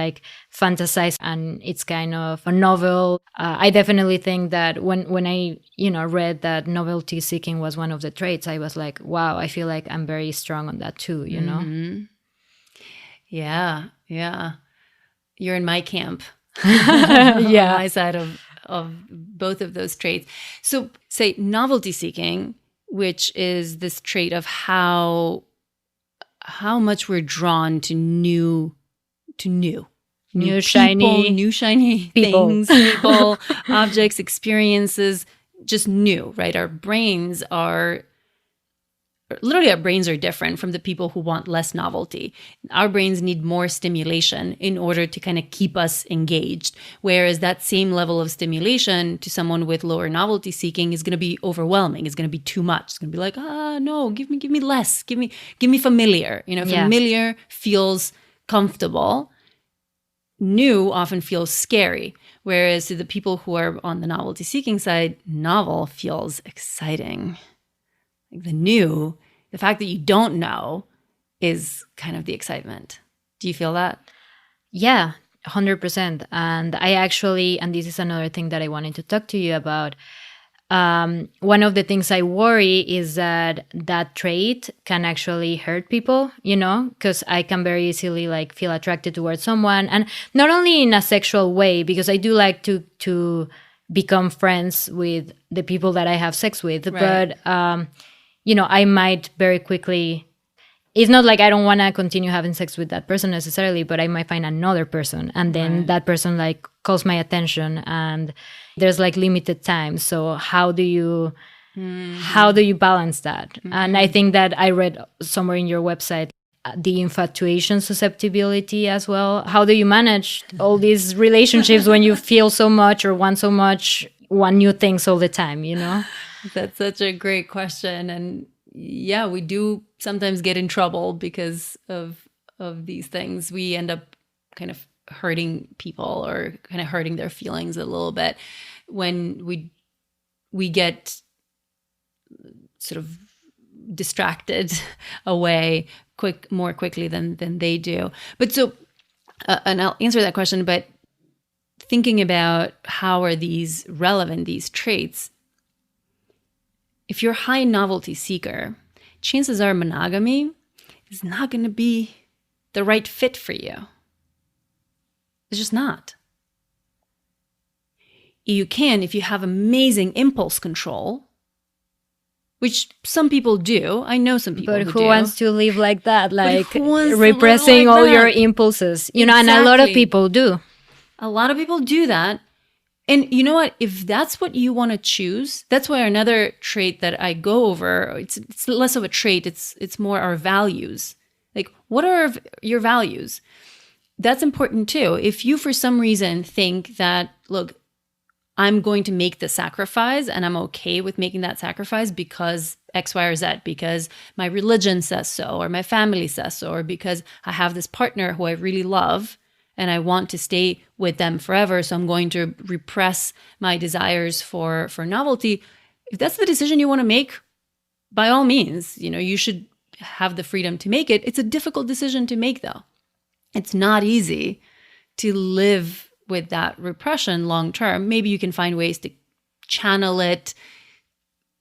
fantasize, and it's kind of a novel. I definitely think that when I read that novelty seeking was one of the traits, I was like, wow, I feel like I'm very strong on that too. Yeah you're in my camp. Yeah. My side of both of those traits. So say novelty seeking, which is this trait of how much we're drawn to new shiny things, people, objects, experiences, just new, right? Our brains are different from the people who want less novelty. Our brains need more stimulation in order to kind of keep us engaged. Whereas that same level of stimulation to someone with lower novelty seeking is going to be overwhelming. It's going to be too much. It's going to be like, no, give me less. Give me familiar. Familiar feels comfortable. New often feels scary. Whereas to the people who are on the novelty seeking side, novel feels exciting. The new The fact that you don't know is kind of the excitement. Do you feel that? Yeah, 100%. And I actually, and this is another thing that I wanted to talk to you about. One of the things I worry is that trait can actually hurt people, because I can very easily like feel attracted towards someone, and not only in a sexual way, because I do like to become friends with the people that I have sex with, Right. but I might very quickly. It's not like I don't want to continue having sex with that person necessarily, but I might find another person, and then that person like calls my attention, and there's like limited time. So how do you balance that? And I think that I read somewhere in your website the infatuation susceptibility as well. How do you manage all these relationships when you feel so much or want so much, want new things all the time? That's such a great question. And yeah, we do sometimes get in trouble because of these things. We end up kind of hurting people or kind of hurting their feelings a little bit when we get sort of distracted away more quickly than they do. But so, and I'll answer that question, but thinking about how are these relevant, these traits, if you're a high novelty seeker, chances are monogamy is not going to be the right fit for you. It's just not. You can, if you have amazing impulse control, which some people do. I know some people who do. But who wants to live like that? Like repressing like all your impulses, and a lot of people do. A lot of people do that. And you know what? If that's what you want to choose, that's why another trait that I go over, it's less of a trait, it's more our values. Like, what are your values? That's important too. If you, for some reason, think that, look, I'm going to make the sacrifice and I'm okay with making that sacrifice because X, Y, or Z, because my religion says so, or my family says so, or because I have this partner who I really love, and I want to stay with them forever, so I'm going to repress my desires for novelty. If that's the decision you want to make, by all means, you should have the freedom to make it. It's a difficult decision to make, though. It's not easy to live with that repression long term. Maybe you can find ways to channel it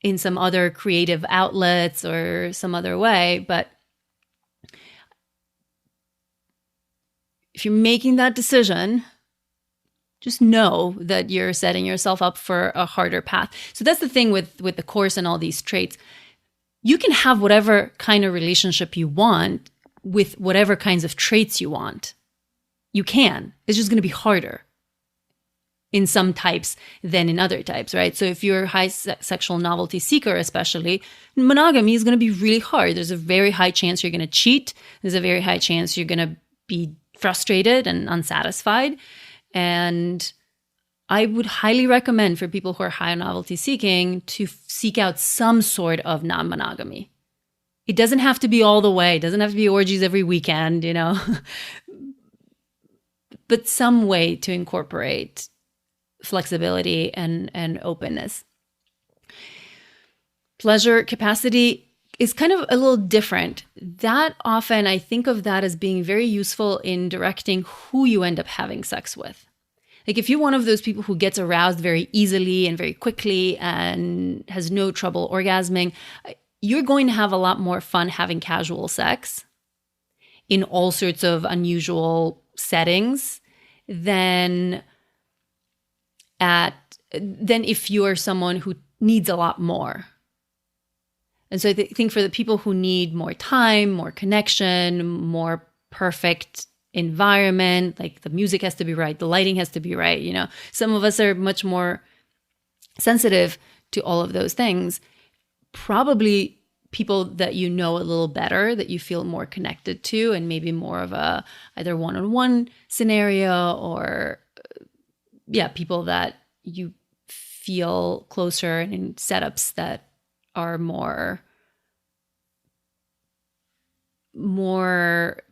in some other creative outlets or some other way, but if you're making that decision, just know that you're setting yourself up for a harder path. So that's the thing with the course and all these traits. You can have whatever kind of relationship you want with whatever kinds of traits you want. You can. It's just going to be harder in some types than in other types, right? So if you're a high sexual novelty seeker, especially, monogamy is going to be really hard. There's a very high chance you're going to cheat. There's a very high chance you're going to be frustrated and unsatisfied. And I would highly recommend for people who are high novelty seeking to seek out some sort of non-monogamy. It doesn't have to be all the way. It doesn't have to be orgies every weekend, but some way to incorporate flexibility and openness. Pleasure capacity is kind of a little different. That often I think of that as being very useful in directing who you end up having sex with. Like if you're one of those people who gets aroused very easily and very quickly and has no trouble orgasming, you're going to have a lot more fun having casual sex in all sorts of unusual settings than if you are someone who needs a lot more. And so I think for the people who need more time, more connection, more perfect environment, like the music has to be right, the lighting has to be right, some of us are much more sensitive to all of those things. Probably people that you know a little better, that you feel more connected to, and maybe more of a either one-on-one scenario or people that you feel closer and in setups that are more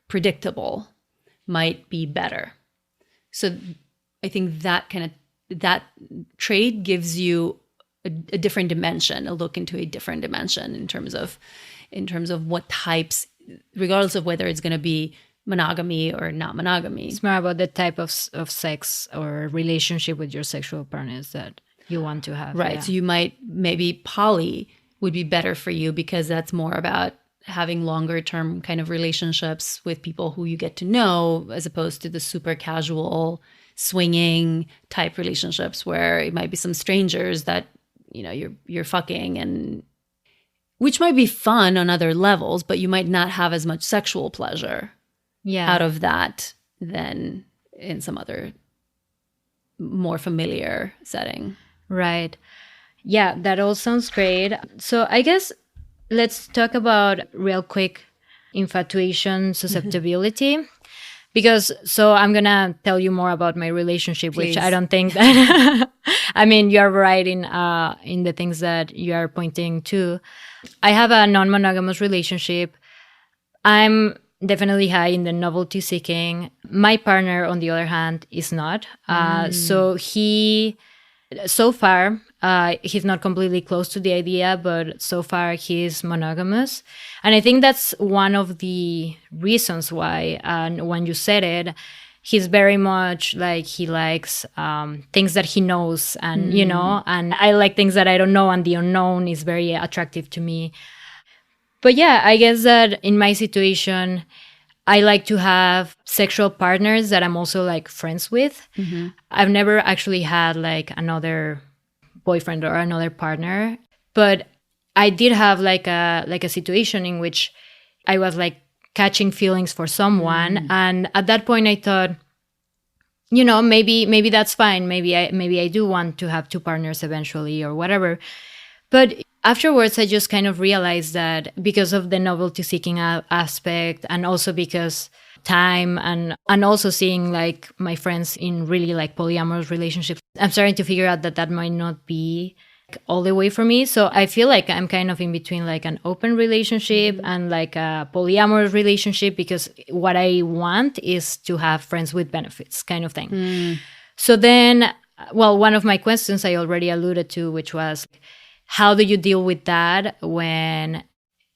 predictable might be better. So I think that trait gives you a different dimension, a look into a different dimension in terms of in terms of what types, regardless of whether it's going to be monogamy or not monogamy. It's more about the type of sex or relationship with your sexual partners that you want to have. Right. Yeah. So you might, maybe poly would be better for you because that's more about having longer term kind of relationships with people who you get to know, as opposed to the super casual swinging type relationships where it might be some strangers that, you know, you're fucking, and which might be fun on other levels, but you might not have as much sexual pleasure out of that than in some other more familiar setting. Right. Yeah, that all sounds great. So I guess let's talk about real quick infatuation susceptibility. Because so I'm going to tell you more about my relationship, Please. Which I don't think that, I mean, you're right in the things that you are pointing to. I have a non-monogamous relationship. I'm definitely high in the novelty seeking. My partner, on the other hand, is not. So far, he's not completely close to the idea, but so far he's monogamous. And I think that's one of the reasons why, and when you said it, he's very much like he likes things that he knows, and, you know, and I like things that I don't know, and the unknown is very attractive to me. But yeah, I guess that in my situation, I like to have sexual partners that I'm also like friends with. Mm-hmm. I've never actually had like another boyfriend or another partner, but I did have like a situation in which I was like catching feelings for someone, and at that point I thought, you know, maybe that's fine. Maybe I do want to have two partners eventually or whatever. But afterwards, I just kind of realized that because of the novelty seeking aspect, and also because time and also seeing like my friends in really like polyamorous relationships, I'm starting to figure out that that might not be all the way for me. So I feel like I'm kind of in between like an open relationship and like a polyamorous relationship, because what I want is to have friends with benefits kind of thing. So then, well, one of my questions I already alluded to, which was, how do you deal with that when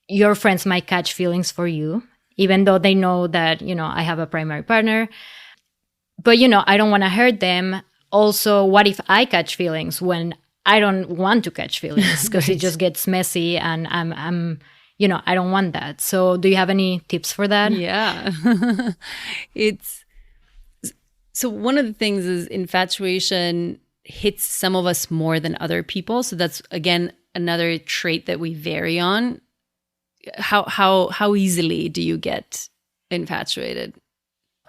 your friends might catch feelings for you, even though they know that, you know, I have a primary partner, but, you know, I don't want to hurt them. Also, what if I catch feelings when I don't want to catch feelings, because it just gets messy, and I'm, you know, I don't want that. So do you have any tips for that? Yeah. So one of the things is infatuation hits some of us more than other people. So that's, again, another trait that we vary on. How easily do you get infatuated?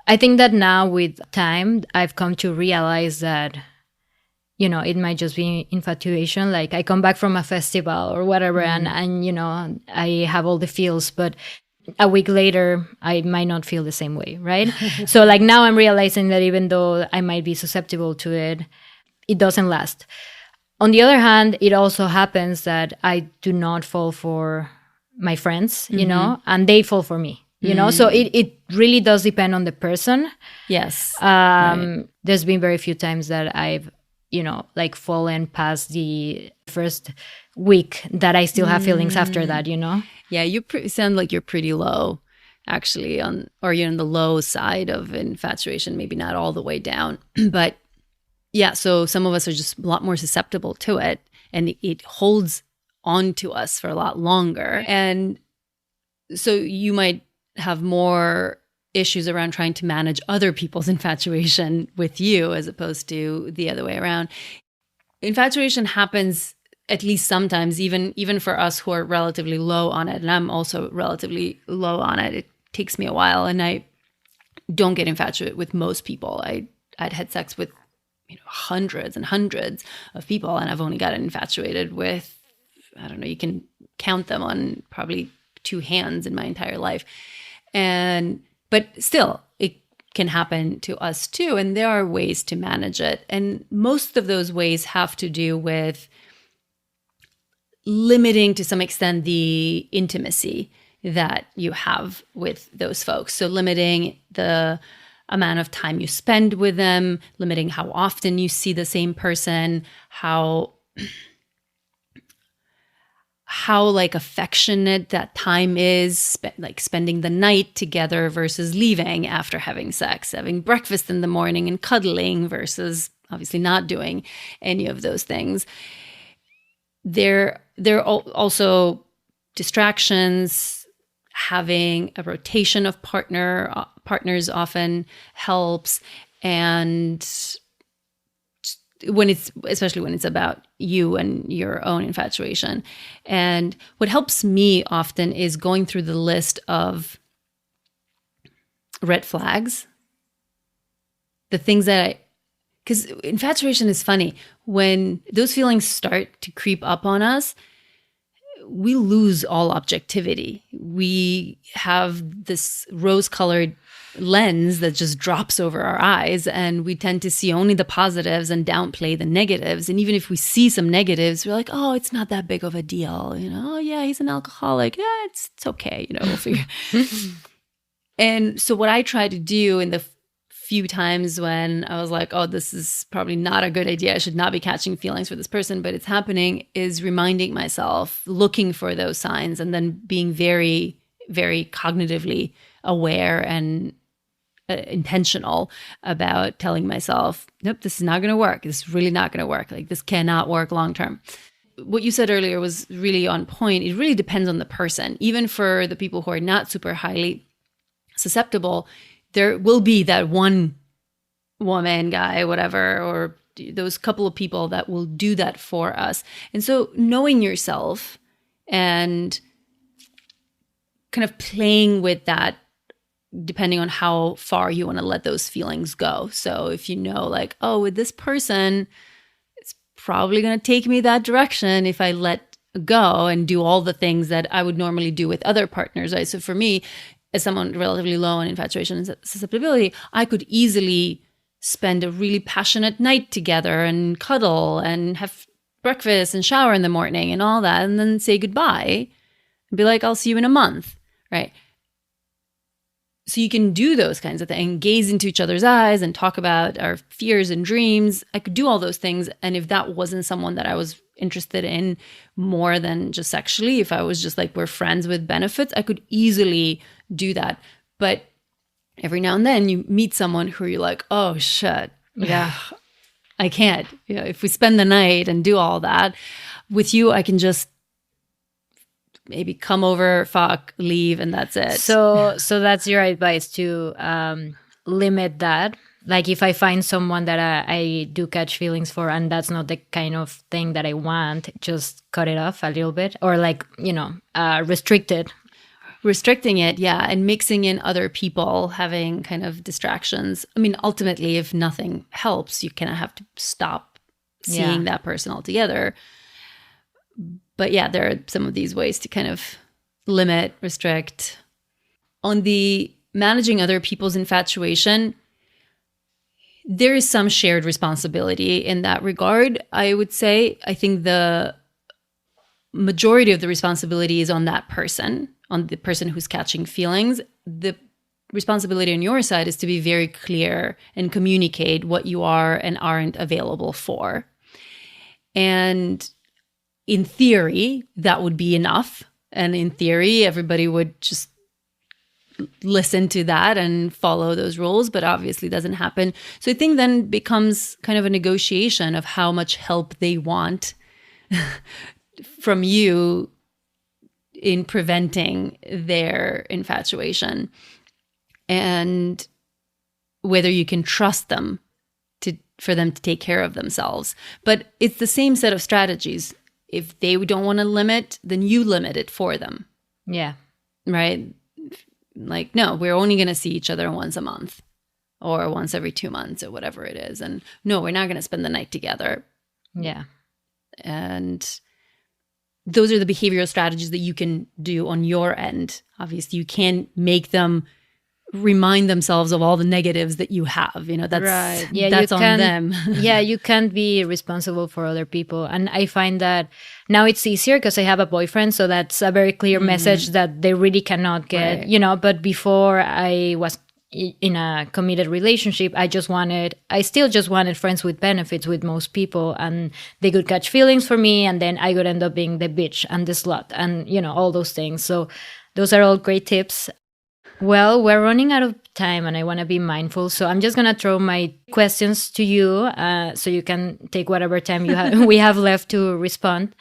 I think that now with time, I've come to realize that, you know, it might just be infatuation. Like I come back from a festival or whatever, and you know, I have all the feels, but a week later, I might not feel the same way, right? So like now I'm realizing that even though I might be susceptible to it, it doesn't last. On the other hand, it also happens that I do not fall for my friends, you know, and they fall for me, you know? So it really does depend on the person. Yes. Right. There's been very few times that I've, you know, like fallen past the first week that I still have feelings after that, you know? Yeah, you sound like you're pretty low, actually, or you're on the low side of infatuation, maybe not all the way down, but yeah, so some of us are just a lot more susceptible to it, and it holds on to us for a lot longer. And so you might have more issues around trying to manage other people's infatuation with you as opposed to the other way around. Infatuation happens at least sometimes, even for us who are relatively low on it. And I'm also relatively low on it. It takes me a while, and I don't get infatuated with most people. I'd had sex with, you know, hundreds and hundreds of people, and I've only gotten infatuated with, I don't know, you can count them on probably two hands in my entire life. But still, it can happen to us too, and there are ways to manage it. And most of those ways have to do with limiting to some extent the intimacy that you have with those folks. So limiting the amount of time you spend with them, limiting how often you see the same person, how how like affectionate that time is, like spending the night together versus leaving after having sex, having breakfast in the morning and cuddling versus obviously not doing any of those things. There are also distractions. Having a rotation of partners often helps, and especially when it's about you and your own infatuation. And what helps me often is going through the list of red flags, the things that because infatuation is funny. When those feelings start to creep up on us, we lose all objectivity. We have this rose-colored lens that just drops over our eyes, and we tend to see only the positives and downplay the negatives. And even if we see some negatives, we're like, oh, it's not that big of a deal. Oh yeah, he's an alcoholic. Yeah, it's okay. We'll figure. And so what I try to do in the few times when I was like, oh, this is probably not a good idea, I should not be catching feelings for this person, but it's happening, is reminding myself, looking for those signs, and then being very, very cognitively aware and intentional about telling myself, nope, this is not going to work. This is really not going to work. Like, this cannot work long term. What you said earlier was really on point. It really depends on the person. Even for the people who are not super highly susceptible, there will be that one woman, guy, whatever, or those couple of people that will do that for us. And so knowing yourself and kind of playing with that, depending on how far you want to let those feelings go. So if you know, like, oh, with this person, it's probably going to take me that direction if I let go and do all the things that I would normally do with other partners, right? So for me, as someone relatively low on infatuation and susceptibility, I could easily spend a really passionate night together and cuddle and have breakfast and shower in the morning and all that, and then say goodbye and be like, I'll see you in a month, right? So you can do those kinds of things, gaze into each other's eyes and talk about our fears and dreams. I could do all those things. And if that wasn't someone that I was interested in more than just sexually, if I was just like, we're friends with benefits, I could easily do that. But every now and then you meet someone who you're like, oh shit, yeah, I can't. If we spend the night and do all that with you, I can just maybe come over, fuck, leave, and that's it. So that's your advice, to limit that. Like, if I find someone that I do catch feelings for and that's not the kind of thing that I want, just cut it off a little bit, or like, restrict it. Restricting it, yeah, and mixing in other people, having kind of distractions. I mean, ultimately, if nothing helps, you kind of have to stop seeing that person altogether. But yeah, there are some of these ways to kind of limit, restrict. On the managing other people's infatuation, there is some shared responsibility in that regard, I would say. I think the majority of the responsibility is on that person, on the person who's catching feelings. The responsibility on your side is to be very clear and communicate what you are and aren't available for. And in theory, that would be enough. And in theory, everybody would just listen to that and follow those rules, but obviously doesn't happen. So I think then becomes kind of a negotiation of how much help they want from you in preventing their infatuation, and whether you can trust them for them to take care of themselves. But it's the same set of strategies. If they don't want to limit, then you limit it for them. Yeah. Right? Like, no, we're only going to see each other once a month or once every 2 months or whatever it is. And no, we're not going to spend the night together. Yeah. And those are the behavioral strategies that you can do on your end. Obviously, you can't make them remind themselves of all the negatives that you have. That's right. Yeah, that's on them. Yeah, you can't be responsible for other people. And I find that now it's easier because I have a boyfriend, so that's a very clear message that they really cannot get, Right. But before I was in a committed relationship, I still just wanted friends with benefits with most people, and they could catch feelings for me, and then I would end up being the bitch and the slut and, all those things. So those are all great tips. Well, we're running out of time and I want to be mindful. So I'm just going to throw my questions to you, so you can take whatever time we have left to respond.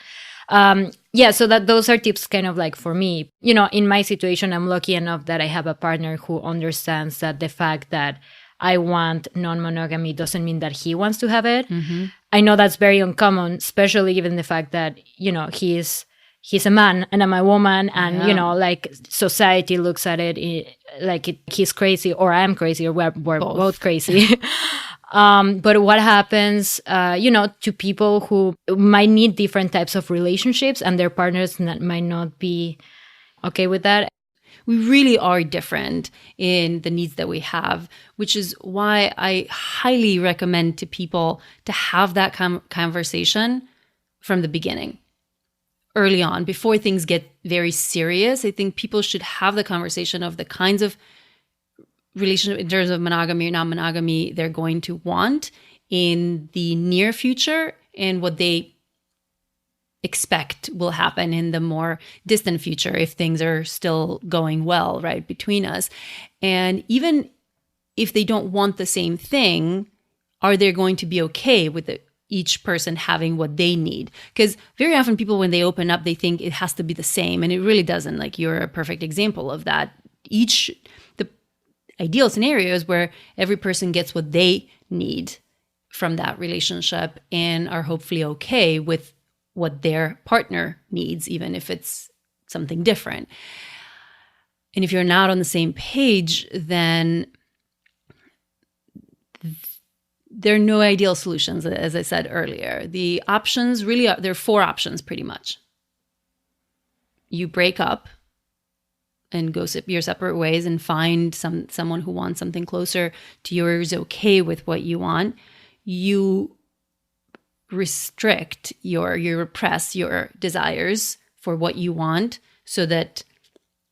So those are tips kind of like for me. In my situation, I'm lucky enough that I have a partner who understands that the fact that I want non-monogamy doesn't mean that he wants to have it. Mm-hmm. I know that's very uncommon, especially given the fact that, he's a man and I'm a woman, and like society looks at it like he's crazy or I'm crazy or we're both crazy. But what happens, to people who might need different types of relationships and their partners might not be okay with that? We really are different in the needs that we have, which is why I highly recommend to people to have that conversation from the beginning, early on, before things get very serious. I think people should have the conversation of the kinds of relationship in terms of monogamy or non-monogamy they're going to want in the near future and what they expect will happen in the more distant future if things are still going well, right, between us. And even if they don't want the same thing, are they going to be okay with each person having what they need? Because very often people, when they open up, they think it has to be the same, and it really doesn't. Like, you're a perfect example of that. The ideal scenario is where every person gets what they need from that relationship and are hopefully okay with what their partner needs, even if it's something different. And if you're not on the same page, then there are no ideal solutions, as I said earlier. The options really are, there are 4 options pretty much. You break up and go your separate ways and find someone who wants something closer to yours, okay with what you want. You restrict you repress your desires for what you want so that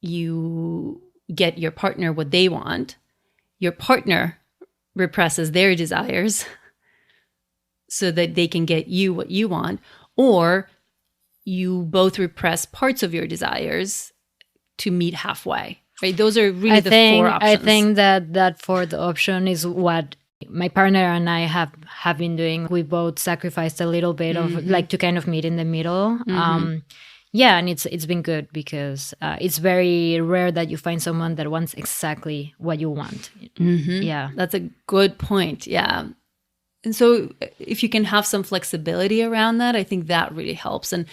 you get your partner what they want. Your partner represses their desires so that they can get you what you want, or you both repress parts of your desires to meet halfway, right? Those are really the 4 options. I think that fourth option is what my partner and I have been doing. We both sacrificed a little bit of like to kind of meet in the middle. And it's been good because it's very rare that you find someone that wants exactly what you want. Yeah, that's a good point. Yeah. And so if you can have some flexibility around that, I think that really helps. And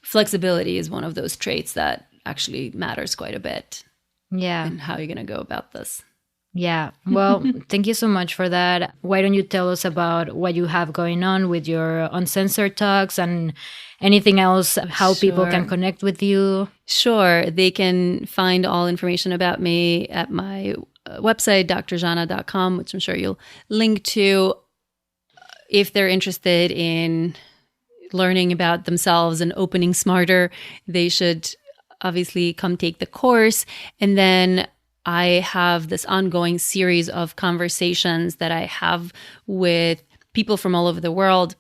flexibility is one of those traits that actually matters quite a bit. Yeah. And how you're going to go about this. Yeah. Well, thank you so much for that. Why don't you tell us about what you have going on with your Uncensored talks and anything else, how people can connect with you? Sure. They can find all information about me at my website, Dr.Zhana.com, which I'm sure you'll link to. If they're interested in learning about themselves and opening smarter, they should obviously come take the course. And then I have this ongoing series of conversations that I have with people from all over the world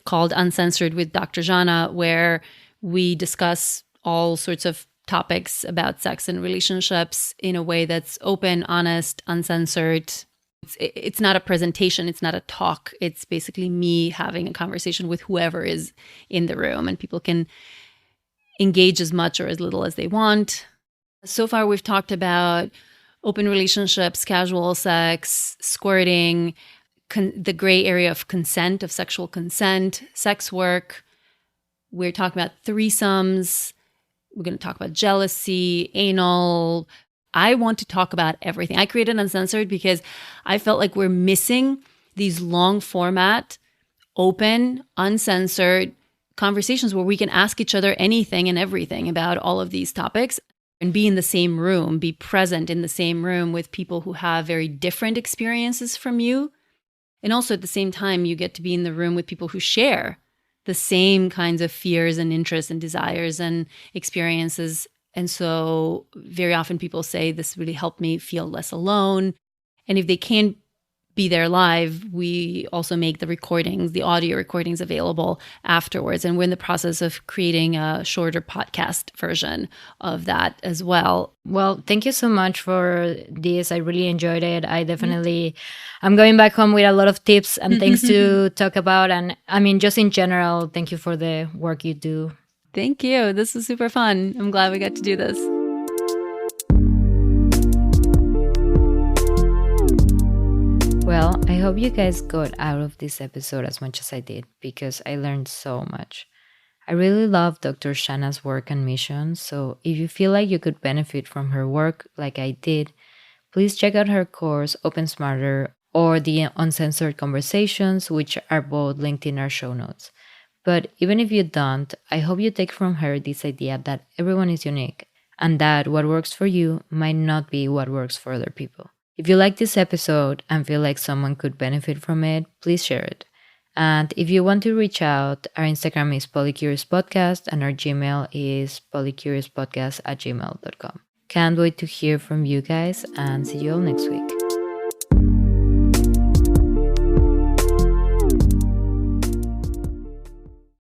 called Uncensored with Dr. Zhana, where we discuss all sorts of topics about sex and relationships in a way that's open, honest, uncensored. It's not a presentation. It's not a talk. It's basically me having a conversation with whoever is in the room, and people can engage as much or as little as they want. So far, we've talked about open relationships, casual sex, squirting, the gray area of consent, of sexual consent, sex work. We're talking about threesomes. We're going to talk about jealousy, anal. I want to talk about everything. I created Uncensored because I felt like we're missing these long format, open, uncensored conversations where we can ask each other anything and everything about all of these topics and be in the same room, be present in the same room with people who have very different experiences from you. And also at the same time, you get to be in the room with people who share the same kinds of fears and interests and desires and experiences. And so very often people say this really helped me feel less alone. And if they can't be there live, we also make the recordings, the audio recordings available afterwards. And we're in the process of creating a shorter podcast version of that as well. Well, thank you so much for this. I really enjoyed it. I'm going back home with a lot of tips and things to talk about. And I mean, just in general, thank you for the work you do. Thank you. This was super fun. I'm glad we got to do this. Well, I hope you guys got out of this episode as much as I did, because I learned so much. I really love Dr.Zhana's work and mission, so if you feel like you could benefit from her work like I did, please check out her course, Open Smarter, or the Uncensored Conversations, which are both linked in our show notes. But even if you don't, I hope you take from her this idea that everyone is unique, and that what works for you might not be what works for other people. If you like this episode and feel like someone could benefit from it, please share it. And if you want to reach out, our Instagram is polycuriouspodcast and our Gmail is polycuriouspodcast@gmail.com. Can't wait to hear from you guys, and see you all next week.